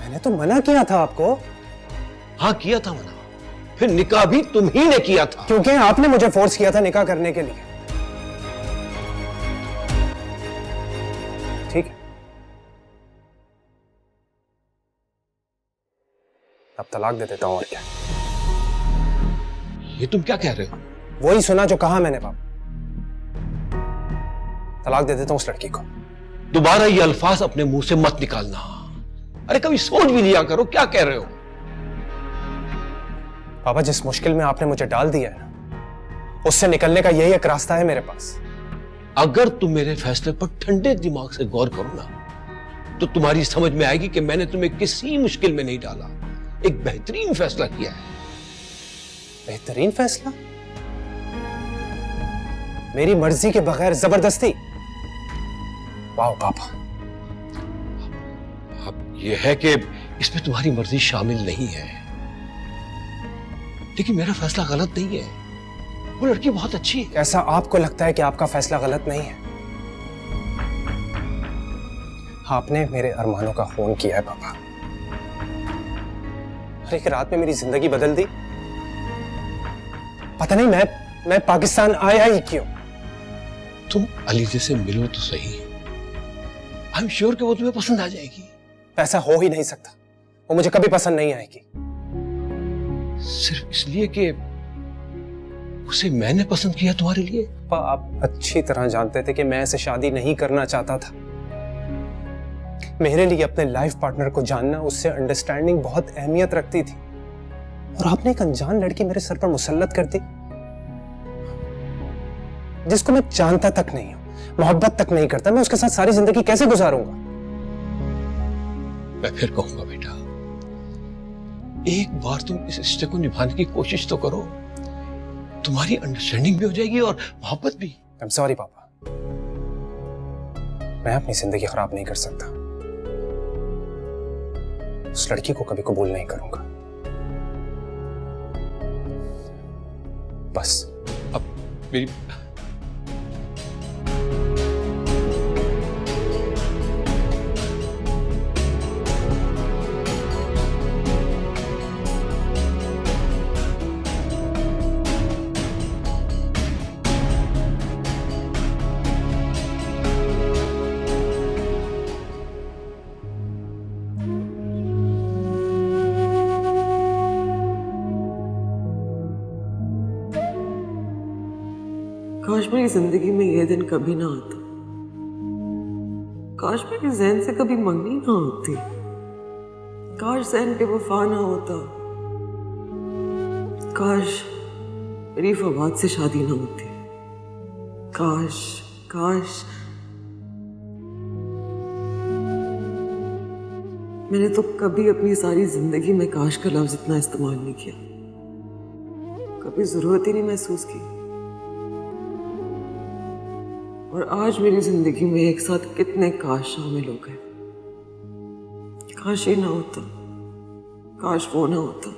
मैंने तो मना किया था आपको। हाँ किया था मना, फिर निकाह भी तुम ही ने किया था। क्योंकि आपने मुझे फोर्स किया था निकाह करने के लिए। ठीक है, अब तलाक दे देता हूं और क्या। ये तुम क्या कह रहे हो? वही सुना जो कहा मैंने पापा, तलाक दे देता हूं उस लड़की को। दोबारा ये अल्फाज अपने मुंह से मत निकालना। अरे कभी सोच भी लिया करो क्या कह रहे हो। पापा जिस मुश्किल में आपने मुझे डाल दिया है ना, उससे निकलने का यही एक रास्ता है मेरे पास। अगर तुम मेरे फैसले पर ठंडे दिमाग से गौर करो ना, तो तुम्हारी समझ में आएगी कि मैंने तुम्हें किसी मुश्किल में नहीं डाला, एक बेहतरीन फैसला किया है। बेहतरीन फैसला? मेरी मर्जी के बगैर जबरदस्ती? वाह पापा। अब यह है कि इसमें तुम्हारी मर्जी शामिल नहीं है, लेकिन मेरा फैसला गलत नहीं है। वो लड़की बहुत अच्छी है। कैसा आपको लगता है कि आपका फैसला गलत नहीं है? आपने मेरे अरमानों का खून किया है पापा, और एक रात में मेरी जिंदगी बदल दी। पता नहीं मैं पाकिस्तान आया ही क्यों। तुम अलीजे से मिलो तो सही, आई एम श्योर कि वो तुम्हें पसंद आ जाएगी। ऐसा हो ही नहीं सकता, वो मुझे कभी पसंद नहीं आएगी। सिर्फ इसलिए कि उसे मैंने पसंद किया तुम्हारे लिए? पापा आप अच्छी तरह जानते थे कि मैं ऐसे शादी नहीं करना चाहता था। मेरे लिए अपने लाइफ पार्टनर को जानना, उससे अंडरस्टैंडिंग बहुत अहमियत रखती थी, और आपने एक अनजान लड़की मेरे सर पर मुसल्लत कर दी, जिसको मैं जानता तक नहीं हूं, मोहब्बत तक नहीं करता। मैं उसके साथ सारी जिंदगी कैसे गुजारूंगा? मैं फिर कहूंगा बेटा, एक बार तुम इस रिश्ते को निभाने की कोशिश तो करो, तुम्हारी अंडरस्टैंडिंग भी हो जाएगी और मोहब्बत भी। आई एम सॉरी पापा, मैं अपनी जिंदगी खराब नहीं कर सकता। उस लड़की को कभी कबूल नहीं करूंगा, बस। अब मेरी काश मेरी जिंदगी में यह दिन कभी ना आता। काश मेरे जहन से कभी मंगनी ना होती। काश जहन पे वफा ना होता। काश मेरी फवाद से शादी ना होती। काश काश मैंने तो कभी अपनी सारी जिंदगी में काश का लफ्ज इतना इस्तेमाल नहीं किया, कभी जरूरत ही नहीं महसूस की। और आज मेरी जिंदगी में एक साथ कितने काश शामिल हो गए। काश ये ना होता, काश वो ना होता,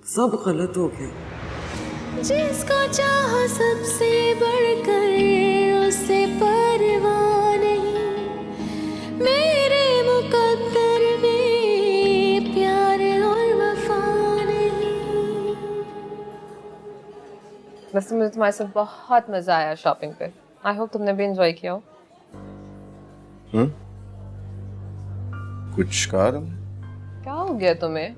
सब गलत हो गया। जिसको चाहो सबसे बढ़कर उससे परवाह नहीं, मेरे मुकद्दर में प्यार और वफा नहीं। वैसे मुझे तुम्हारे साथ बहुत मजा आया शॉपिंग पे। आई होप तुमने भी एंजॉय किया हो। कुछ कहा तुमने? क्या हो गया तुम्हें?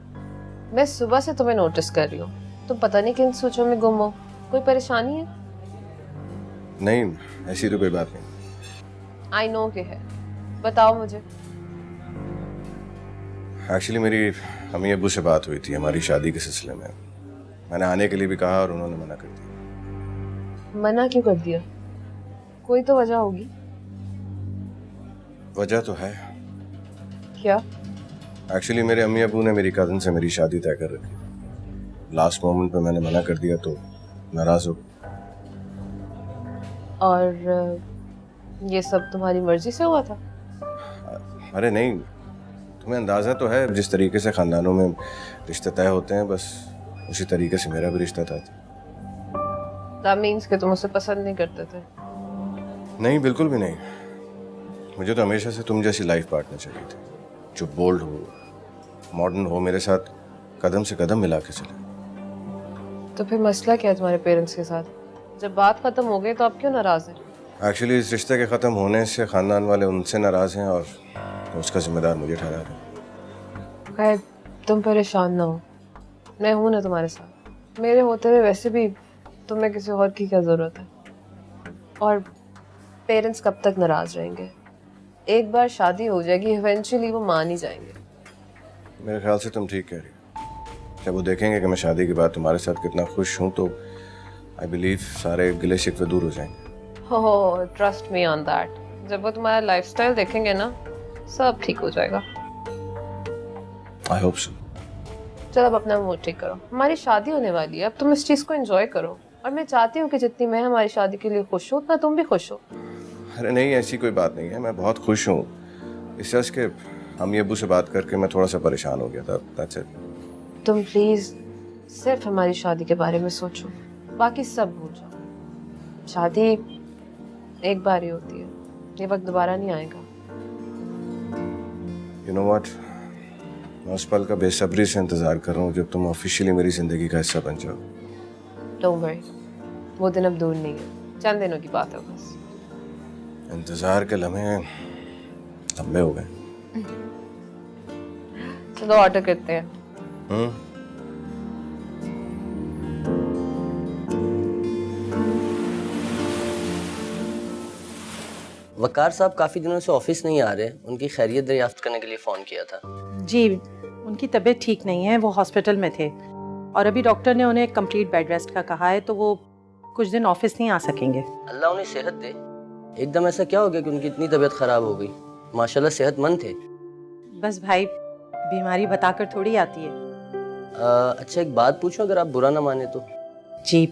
मैं सुबह से तुम्हें नोटिस कर रही हूँ, तुम पता नहीं किन सोचों में गुम हो। कोई परेशानी है? नहीं, ऐसी तो कोई बात नहीं। आई नो कि है, बताओ मुझे। एक्चुअली मेरी अम्मी अब्बू से बात हुई थी हमारी शादी के सिलसिले में। मैंने आने के लिए भी कहा और उन्होंने मना कर दिया। मना क्यों कर दिया? कोई तो वजह होगी। वजह तो है। क्या? एक्चुअली मेरे अम्मी अब्बू ने मेरी कजन से मेरी शादी तय कर रखी। लास्ट मोमेंट पे मैंने मना कर दिया तो नाराज हो। और ये सब तुम्हारी मर्जी से हुआ था? अरे नहीं, तुम्हें अंदाजा तो है जिस तरीके से खानदानों में रिश्ते तय होते हैं, बस उसी तरीके से मेरा भी रिश्ता था। That means कि तुम उसे पसंद नहीं करते थे? नहीं, बिल्कुल भी नहीं। मुझे तो हमेशा से तुम जैसी लाइफ पार्टनर चाहिए थी, जो बोल्ड हो, मॉडर्न हो, मेरे साथ कदम से कदम मिला के चले। तो फिर मसला क्या है तुम्हारे पेरेंट्स के साथ? जब बात खत्म हो गई तो आप क्यों नाराज हैं? एक्चुअली इस रिश्ते के ख़त्म होने से ख़ानदान वाले उनसे नाराज़ हैं और उसका जिम्मेदार मुझे ठहरा रहे हैं। खैर, तुम परेशान ना हो, मैं हूं ना तुम्हारे साथ। मेरे होते हुए वैसे भी तुम्हें किसी और की क्या ज़रूरत है। और पेरेंट्स कब तक नाराज़ रहेंगे? एक बार शादी हो जाएगी, इवेंचुअली वो मान ही जाएंगे। मेरे ख्याल से तुम ठीक कह रही हो। जब वो देखेंगे कि मैं शादी के बाद तुम्हारे साथ कितना खुश हूँ तो आई बिलीव सारे गिले शिकवे दूर हो जाएंगे। ओह, ट्रस्ट मी ऑन दैट। जब वो तुम्हारा लाइफस्टाइल देखेंगे ना, सब ठीक हो जाएगा। I hope so. चलो अब अपना मूड ठीक करो, हमारी शादी होने वाली है, अब तुम इस चीज़ को एंजॉय करो। और मैं चाहती हूँ कि जितनी मैं हमारी शादी के लिए खुश हूँ, उतना तुम भी खुश हो। अरे नहीं, ऐसी कोई बात नहीं है, मैं बहुत खुश हूँ। इस वजह के अम्मी अब्बू से बात करके मैं थोड़ा सा परेशान हो गया था। That's it. तुम प्लीज सिर्फ हमारी शादी के बारे में सोचो, बाकी सब भूल जाओ। शादी एक बार ही होती है, ये वक्त दोबारा नहीं आएगा। यू नो व्हाट, मैं उस पल का बेसब्री से इंतजार कर रहा हूँ जब तुम ऑफिशियली मेरी जिंदगी का हिस्सा बन जाओ। डोंट वरी, वो दिन अब दूर नहीं है, चंद दिनों की बात है बस। इंतजार के लम्हे लंबे हो गए। चलो ऑर्डर करते हैं। वकार साहब काफ़ी दिनों से ऑफिस नहीं आ रहे, उनकी खैरियत दरियाफ्त करने के लिए फ़ोन किया था। जी, उनकी तबीयत ठीक नहीं है, वो हॉस्पिटल में थे और अभी डॉक्टर ने उन्हें कंप्लीट बेड रेस्ट का कहा है, तो वो कुछ दिन ऑफिस नहीं आ सकेंगे। अल्लाह उन्हें सेहत दे। एकदम ऐसा क्या हो गया कि उनकी इतनी तबीयत ख़राब हो गई? माशाल्लाह सेहतमंद थे। बस भाई, बीमारी बताकर थोड़ी आती है। अच्छा एक बात पूछूं, अगर आप बुरा ना माने तो? जी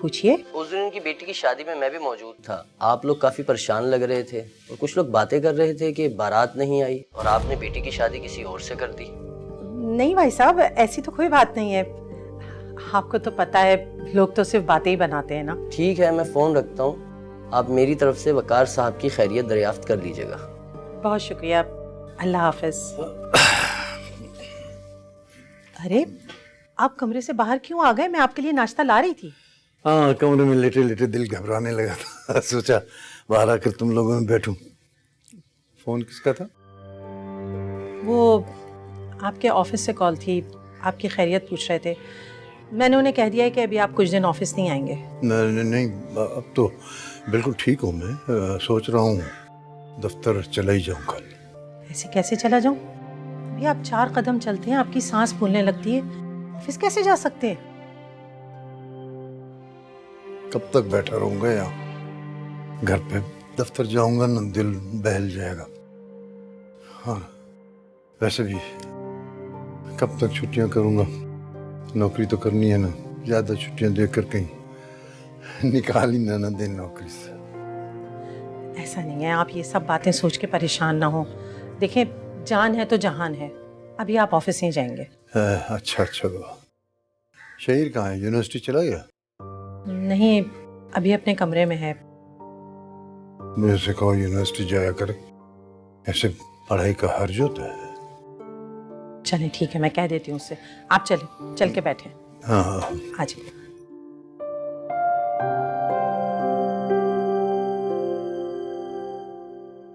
पूछिए। उस दिन उनकी बेटी की शादी में मैं भी मौजूद था। आप लोग काफ़ी परेशान लग रहे थे और कुछ लोग बातें कर रहे थे कि बारात नहीं आई और आपने बेटी की शादी किसी और से कर दी। नहीं भाई साहब, ऐसी तो कोई बात नहीं है। आपको तो पता है, लोग तो सिर्फ बातें ही बनाते हैं ना। ठीक है, मैं फ़ोन रखता हूँ। आप मेरी तरफ से वकार साहब की खैरियत दरियाफ्त कर लीजिएगा। बहुत शुक्रिया, अल्लाह हाफिज। अरे, आप कमरे से बाहर क्यों आ गए? मैं आपके लिए नाश्ता ला रही थी। हाँ, कमरे में लेटे लेटे दिल घबराने लगा था। सोचा बाहर आकर तुम लोगों में बैठूं। फोन किसका था? वो आपके ऑफिस से कॉल थी, आपकी खैरियत पूछ रहे थे। मैंने उन्हें कह दिया है कि अभी आप कुछ दिन ऑफिस नहीं आएंगे। नहीं, अब तो बिल्कुल ठीक हूँ मैं। सोच रहा हूँ दफ्तर चला ही जाऊँ कल। ऐसे कैसे चला जाऊँ? अभी आप 4 कदम चलते हैं, आपकी सांस फूलने लगती है, ऑफिस कैसे जा सकते हैं? कब तक बैठा रहूँगा यहाँ घर पे? दफ्तर जाऊँगा ना दिल बहल जाएगा। हाँ, वैसे भी कब तक छुट्टियाँ करूँगा? नौकरी तो करनी है ना। ज़्यादा छुट्टियाँ देकर कहीं निकाल ही ना दे नौकरी से। ऐसा नहीं है, आप ये सब बातें सोच के परेशान ना हो। देखें, जान है तो जहान है। अभी आप ऑफिस नहीं जाएंगे। अच्छा शहीर कहाँ है? यूनिवर्सिटी चला गया? नहीं, अभी अपने कमरे में है। मेरे से कहो यूनिवर्सिटी जाया करे, ऐसे पढ़ाई का हर्ज होता है। चलें ठीक है, मैं कह देती हूँ उससे। आप चलें, चल के बैठे। हाँ आ जाइए।